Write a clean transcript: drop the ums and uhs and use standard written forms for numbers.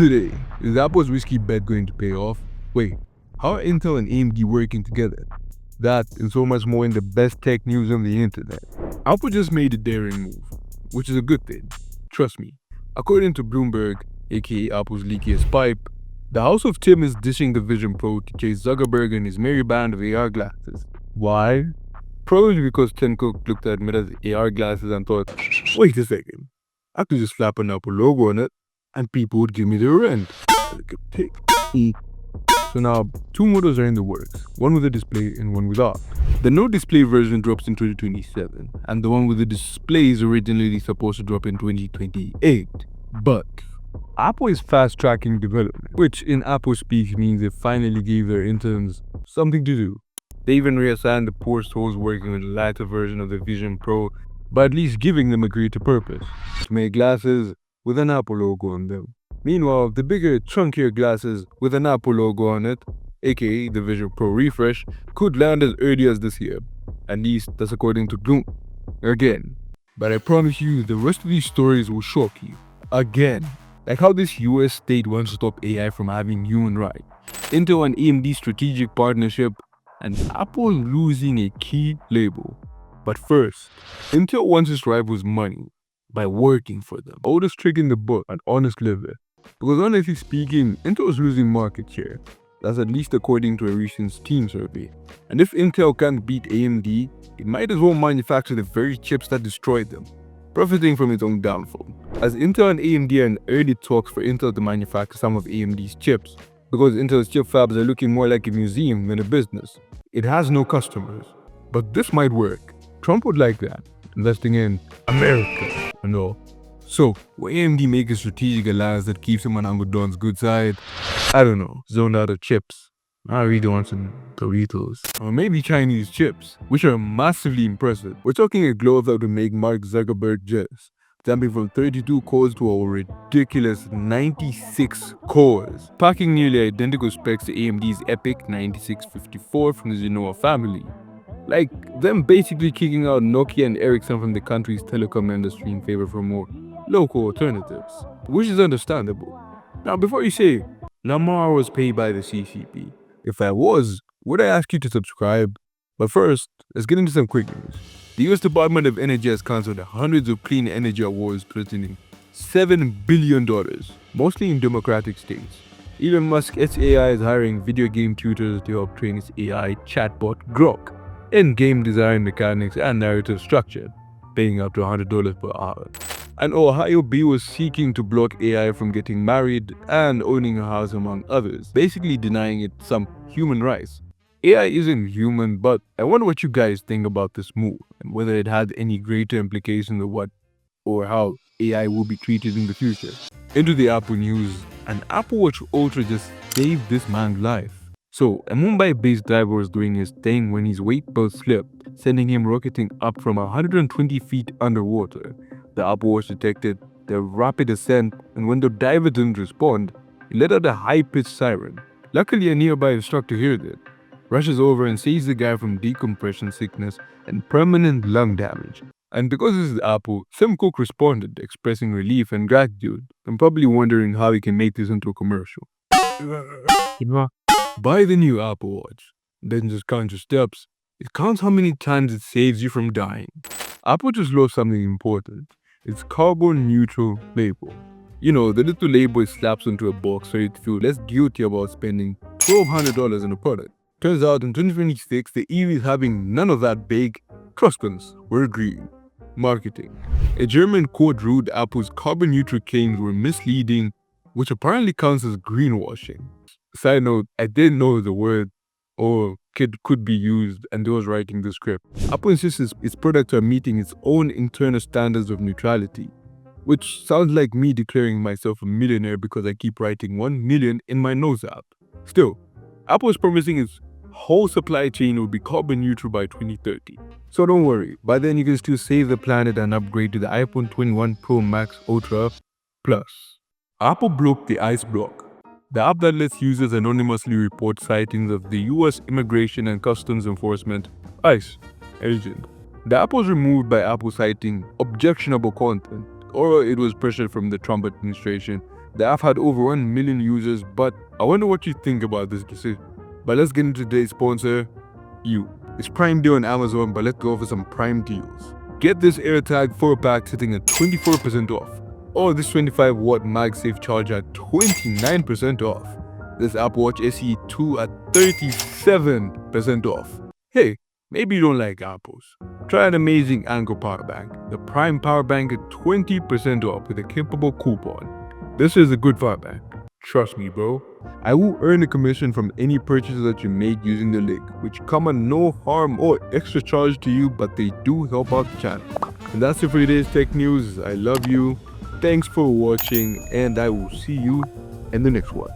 Today, is Apple's risky bet going to pay off? Wait, how are Intel and AMD working together? That and so much more in the best tech news on the internet. Apple just made a daring move, which is a good thing. Trust me. According to Bloomberg, aka Apple's leakiest pipe, the House of Tim is dishing the Vision Pro to chase Zuckerberg and his merry band of AR glasses. Why? Probably because Tim Cook looked at Meta's AR glasses and thought, wait a second, I could just slap an Apple logo on it and people would give me their rent. So now, two models are in the works, one with a display and one without. The no display version drops in 2027, and the one with the display is originally supposed to drop in 2028. But Apple is fast-tracking development, which in Apple speak means they finally gave their interns something to do. They even reassigned the poor souls working on the latter version of the Vision Pro, by at least giving them a greater purpose, to make glasses with an Apple logo on them. Meanwhile, the bigger, chunkier glasses with an Apple logo on it, aka the Vision Pro refresh, could land as early as this year. At least that's according to Bloom. Again. But I promise you, the rest of these stories will shock you. Again. Like how this US state wants to stop AI from having human rights. Intel and AMD strategic partnership, and Apple losing a key label. But first, Intel wants its rivals' money by working for them. Oldest trick in the book, an honest liver. Because honestly speaking, Intel is losing market share. That's at least according to a recent Steam survey. And if Intel can't beat AMD, it might as well manufacture the very chips that destroyed them, profiting from its own downfall. As Intel and AMD are in early talks for Intel to manufacture some of AMD's chips, because Intel's chip fabs are looking more like a museum than a business. It has no customers. But this might work. Trump would like that, investing in America and all. So, will AMD make a strategic alliance that keeps him on Uncle Don's good side? I don't know, zoned out of chips. I really want some Doritos. Or maybe Chinese chips, which are massively impressive. We're talking a glove that would make Mark Zuckerberg jealous, jumping from 32 cores to a ridiculous 96 cores, packing nearly identical specs to AMD's EPYC 9654 from the Genoa family. Like them basically kicking out Nokia and Ericsson from the country's telecom industry in favor for more local alternatives, which is understandable. Now before you say, Lamar was paid by the CCP. If I was, would I ask you to subscribe? But first, let's get into some quick news. The US Department of Energy has cancelled hundreds of clean energy awards threatening $7 billion, mostly in democratic states. Elon Musk's AI is hiring video game tutors to help train its AI chatbot Grok in game design, mechanics, and narrative structure, paying up to $100 per hour. And Ohio B was seeking to block AI from getting married and owning a house, among others, basically denying it some human rights. AI isn't human, but I wonder what you guys think about this move and whether it had any greater implications of what or how AI will be treated in the future. Into the Apple news, an Apple Watch Ultra just saved this man's life. So, a Mumbai-based driver was doing his thing when his weight belt slipped, sending him rocketing up from 120 feet underwater. The Apple Watch detected the rapid ascent, and when the diver didn't respond, he let out a high-pitched siren. Luckily, a nearby instructor heard it, rushes over and saves the guy from decompression sickness and permanent lung damage. And because this is Apple, Tim Cook responded, expressing relief and gratitude, and probably wondering how he can make this into a commercial. Buy the new Apple Watch. Then just count your steps. It counts how many times it saves you from dying. Apple just lost something important. Its carbon neutral label. You know, the little label it slaps onto a box so you'd feel less guilty about spending $1,200 on a product. Turns out in 2026, the EV is having none of that big crossguns. We're green. Marketing. A German court ruled Apple's carbon neutral claims were misleading, which apparently counts as greenwashing. Side note, I didn't know the word or could be used and I was writing the script. Apple insists its products are meeting its own internal standards of neutrality, which sounds like me declaring myself a millionaire because I keep writing 1 million in my notes app. Still, Apple is promising its whole supply chain will be carbon neutral by 2030. So don't worry, by then you can still save the planet and upgrade to the iPhone 21 Pro Max Ultra Plus. Apple blocked the ICEBlock, the app that lets users anonymously report sightings of the US Immigration and Customs Enforcement ICE agent. The app was removed by Apple citing objectionable content, or it was pressured from the Trump administration The app had over 1 million users, but I wonder what you think about this decision. But let's get into today's sponsor, you. It's Prime Day on Amazon, but let's go over some Prime deals. Get this AirTag 4-pack sitting at 24% off, or this 25-watt MagSafe charger at 29% off. This Apple Watch SE 2 at 37% off. Hey, maybe you don't like apples. Try an amazing Anker power bank. The Prime power bank at 20% off with a capable coupon. This is a good power bank. Trust me, bro. I will earn a commission from any purchases that you make using the link, which come at no harm or extra charge to you, but they do help out the channel. And that's it for today's tech news. I love you. Thanks for watching, and I will see you in the next one.